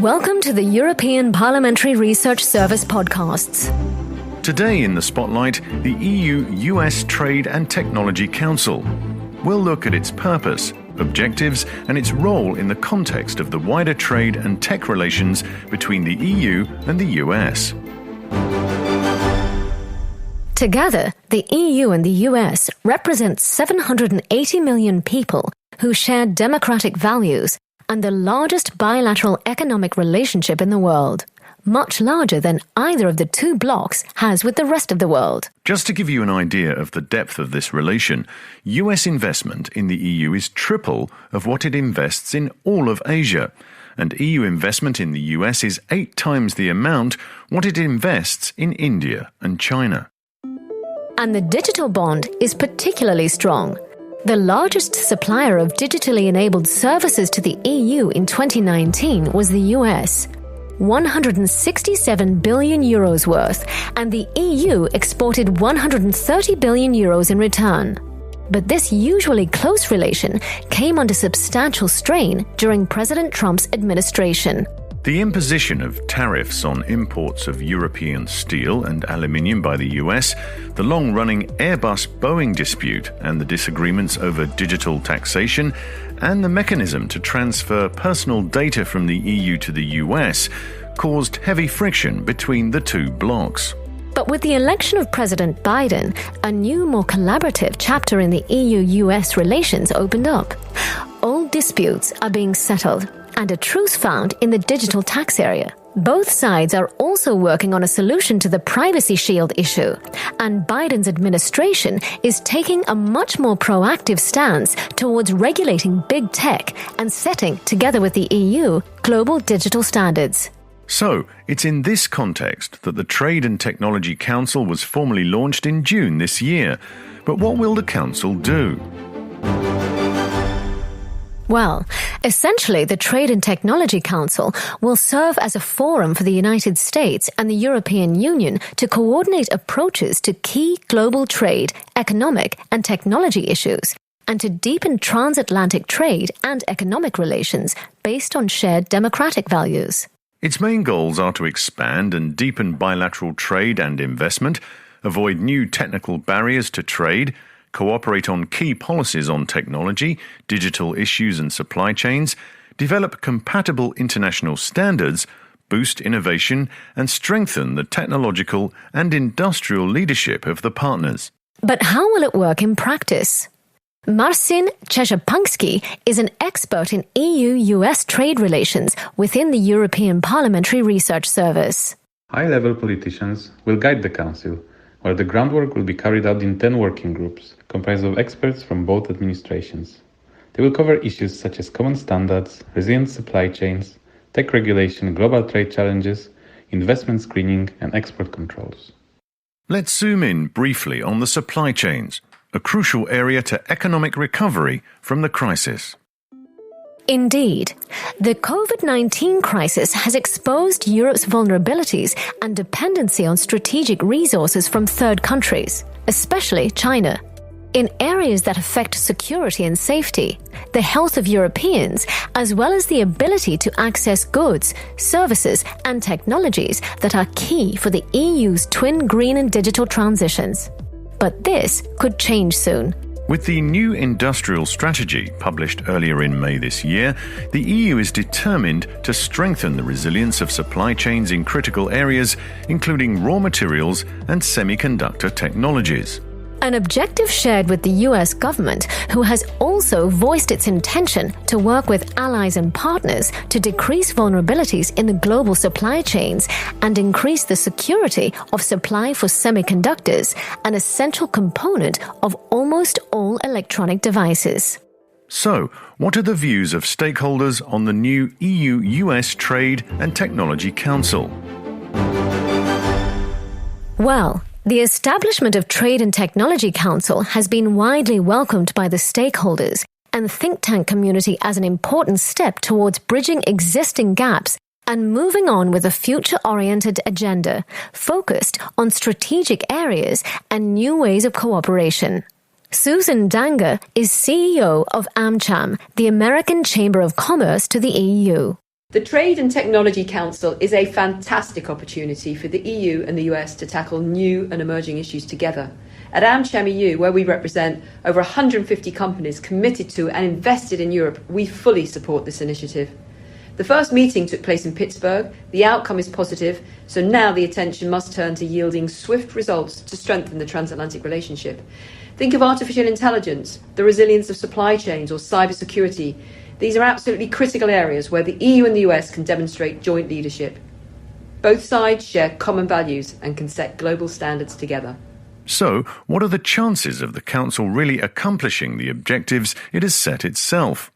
Welcome to the European Parliamentary Research Service podcasts. Today in the spotlight, the EU-US Trade and Technology Council. We'll look at its purpose, objectives, and its role in the context of the wider trade and tech relations between the EU and the US. Together, the EU and the US represent 780 million people who share democratic values and the largest bilateral economic relationship in the world, much larger than either of the two blocs has with the rest of the world. Just to give you an idea of the depth of this relation, US investment in the EU is triple of what it invests in all of Asia, and EU investment in the US is 8 times the amount what it invests in India and China. And the digital bond is particularly strong. The largest supplier of digitally enabled services to the EU in 2019 was the US, 167 billion euros worth, and the EU exported 130 billion euros in return. But this usually close relation came under substantial strain during President Trump's administration. The imposition of tariffs on imports of European steel and aluminium by the US, the long-running Airbus-Boeing dispute and the disagreements over digital taxation, and the mechanism to transfer personal data from the EU to the US caused heavy friction between the two blocs. But with the election of President Biden, a new, more collaborative chapter in the EU-US relations opened up. Old disputes are being settled, and a truce found in the digital tax area. Both sides are also working on a solution to the Privacy Shield issue, and Biden's administration is taking a much more proactive stance towards regulating big tech and setting, together with the EU, global digital standards. So, it's in this context that the Trade and Technology Council was formally launched in June this year. But what will the Council do? Well, essentially, the Trade and Technology Council will serve as a forum for the United States and the European Union to coordinate approaches to key global trade, economic, and technology issues, and to deepen transatlantic trade and economic relations based on shared democratic values. Its main goals are to expand and deepen bilateral trade and investment, avoid new technical barriers to trade, cooperate on key policies on technology, digital issues and supply chains, develop compatible international standards, boost innovation, and strengthen the technological and industrial leadership of the partners. But how will it work in practice? Marcin Czechapański is an expert in EU-US trade relations within the European Parliamentary Research Service. High-level politicians will guide the Council, where the groundwork will be carried out in 10 working groups, comprised of experts from both administrations. They will cover issues such as common standards, resilient supply chains, tech regulation, global trade challenges, investment screening, and export controls. Let's zoom in briefly on the supply chains, a crucial area to economic recovery from the crisis. Indeed, the COVID-19 crisis has exposed Europe's vulnerabilities and dependency on strategic resources from third countries, especially China, in areas that affect security and safety, the health of Europeans, as well as the ability to access goods, services, and technologies that are key for the EU's twin green and digital transitions. But this could change soon. With the new industrial strategy published earlier in May this year, the EU is determined to strengthen the resilience of supply chains in critical areas, including raw materials and semiconductor technologies. An objective shared with the US government, who has also voiced its intention to work with allies and partners to decrease vulnerabilities in the global supply chains and increase the security of supply for semiconductors, an essential component of almost all electronic devices. So, what are the views of stakeholders on the new EU-US Trade and Technology Council? Well, the establishment of Trade and Technology Council has been widely welcomed by the stakeholders and think tank community as an important step towards bridging existing gaps and moving on with a future-oriented agenda focused on strategic areas and new ways of cooperation. Susan Danger is CEO of AmCham, the American Chamber of Commerce to the EU. The Trade and Technology Council is a fantastic opportunity for the EU and the US to tackle new and emerging issues together. At AmCham EU, where we represent over 150 companies committed to and invested in Europe, we fully support this initiative. The first meeting took place in Pittsburgh. The outcome is positive, so now the attention must turn to yielding swift results to strengthen the transatlantic relationship. Think of artificial intelligence, the resilience of supply chains, or cybersecurity. These are absolutely critical areas where the EU and the US can demonstrate joint leadership. Both sides share common values and can set global standards together. So, what are the chances of the Council really accomplishing the objectives it has set itself?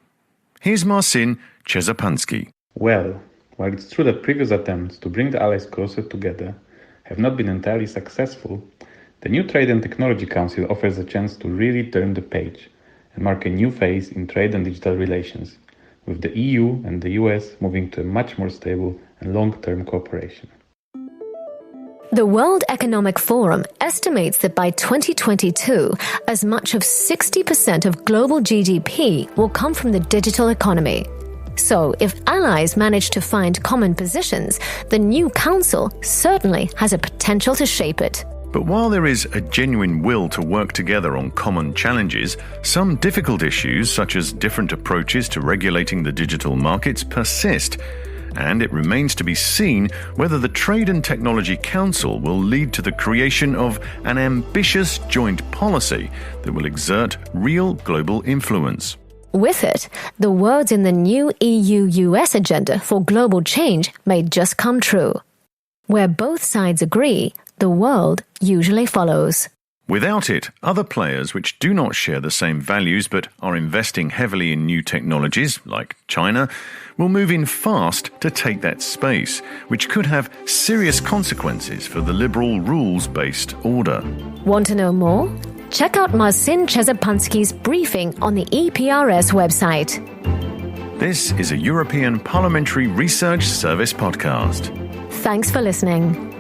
Here's Marcin Czezapański. Well, while it's true that previous attempts to bring the allies closer together have not been entirely successful, the new Trade and Technology Council offers a chance to really turn the page and mark a new phase in trade and digital relations, with the EU and the US moving to a much more stable and long-term cooperation. The World Economic Forum estimates that by 2022, as much of 60% of global GDP will come from the digital economy. So, if allies manage to find common positions, the new council certainly has a potential to shape it. But while there is a genuine will to work together on common challenges, some difficult issues, such as different approaches to regulating the digital markets, persist. And it remains to be seen whether the Trade and Technology Council will lead to the creation of an ambitious joint policy that will exert real global influence. With it, the words in the new EU-US agenda for global change may just come true. Where both sides agree, the world usually follows. Without it, other players which do not share the same values but are investing heavily in new technologies, like China, will move in fast to take that space, which could have serious consequences for the liberal rules-based order. Want to know more? Check out Marcin Czezapański's briefing on the EPRS website. This is a European Parliamentary Research Service podcast. Thanks for listening.